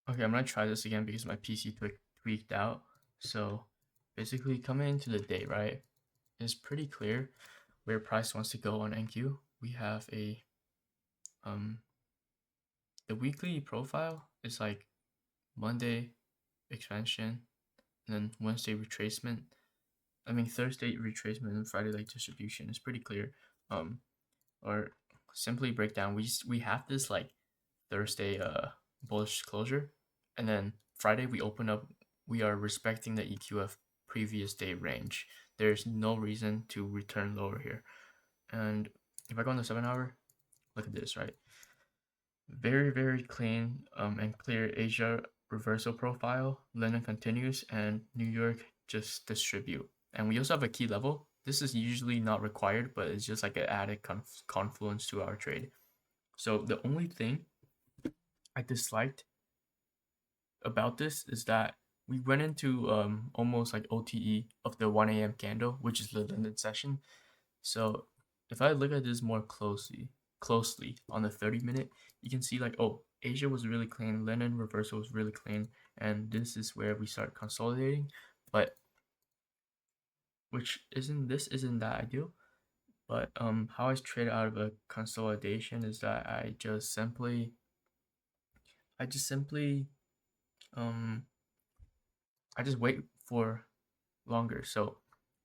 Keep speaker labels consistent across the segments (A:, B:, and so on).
A: Okay, I'm gonna try this again because my PC tweaked out. So basically coming into the day, right, it's pretty clear where price wants to go on NQ. We have a um the weekly profile is like Monday expansion and then Wednesday retracement. I mean Thursday retracement and Friday late distribution is pretty clear. Um or simply break down, we have this like Thursday bullish closure, and then Friday we open up. We are respecting the EQF previous day range. There's no reason to return lower here. And if I go on the 7 hour, look at this, right? Very clean and clear Asia reversal profile. London continues, and New York just distribute. And we also have a key level. This is usually not required, but it's just like an added confluence to our trade. So the only thing I disliked about this is that we went into almost like OTE of the 1 a.m. candle, which is the London session. So if I look at this more closely on the 30-minute, you can see like, oh, Asia was really clean, London reversal was really clean, and this is where we start consolidating. But this isn't that ideal. But how I trade out of a consolidation is that I just simply um I just wait for longer. So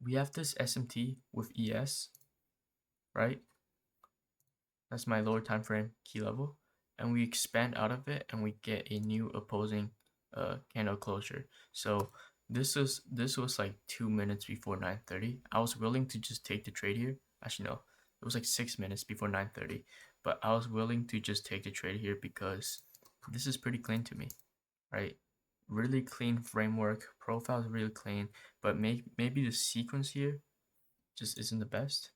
A: we have this SMT with ES, right? That's my lower time frame key level. And we expand out of it and we get a new opposing candle closure. So this was like 2 minutes before 9:30. I was willing to just take the trade here. Actually no, it was like 6 minutes before 9:30. But I was willing to just take the trade here because this is pretty clean to me, right? Really clean framework, profile is really clean, but maybe the sequence here just isn't the best.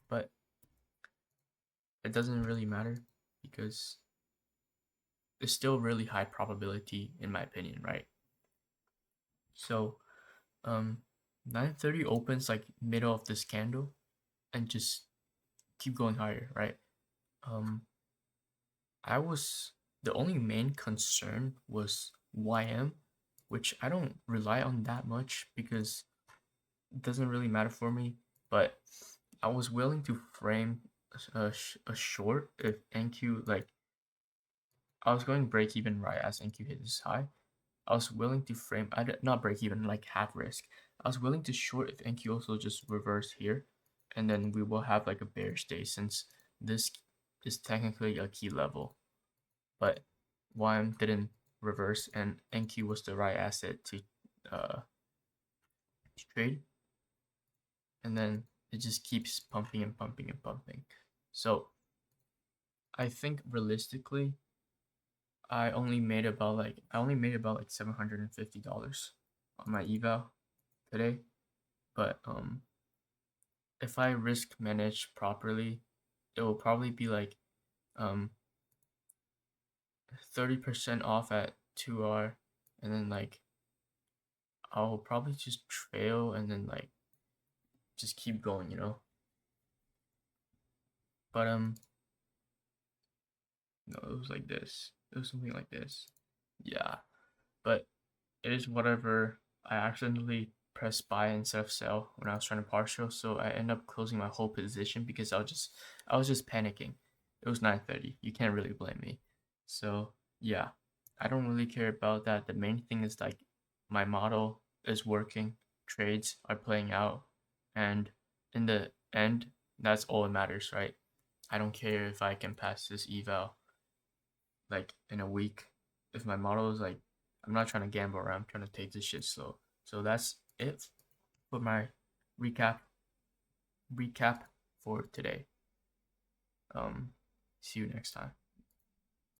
A: But it doesn't really matter because it's still really high probability in my opinion, right? So 9:30 opens like middle of this candle and just keep going higher, right? Um I was the only main concern was YM, which I don't rely on that much because it doesn't really matter for me, but I was willing to frame a short if NQ like I was going break even right as NQ hit this high. I was willing to frame I did not break even like half risk. I was willing to short if NQ also just reverse here, and then we will have like a bearish day since this is technically a key level, but YM didn't reverse and NQ was the right asset uh to trade, and then it just keeps pumping and pumping and pumping. So I think realistically, I only made about like $750 on my eval today. But if I risk manage properly, it will probably be like um 30% off at 2R, and then like I'll probably just trail and then like just keep going. But no, it was like this. It was something like this. Yeah. But it is whatever. I accidentally pressed buy instead of sell when I was trying to partial, so I end up closing my whole position because I was just panicking. It was 9:30. You can't really blame me. So yeah, I don't really care about that. The main thing is like my model is working, trades are playing out, and in the end, that's all that matters, right? I don't care if I can pass this eval like in a week. If my model is like, I'm not trying to gamble around, I'm trying to take this shit slow. So that's it for my recap recap for today. Um, see you next time.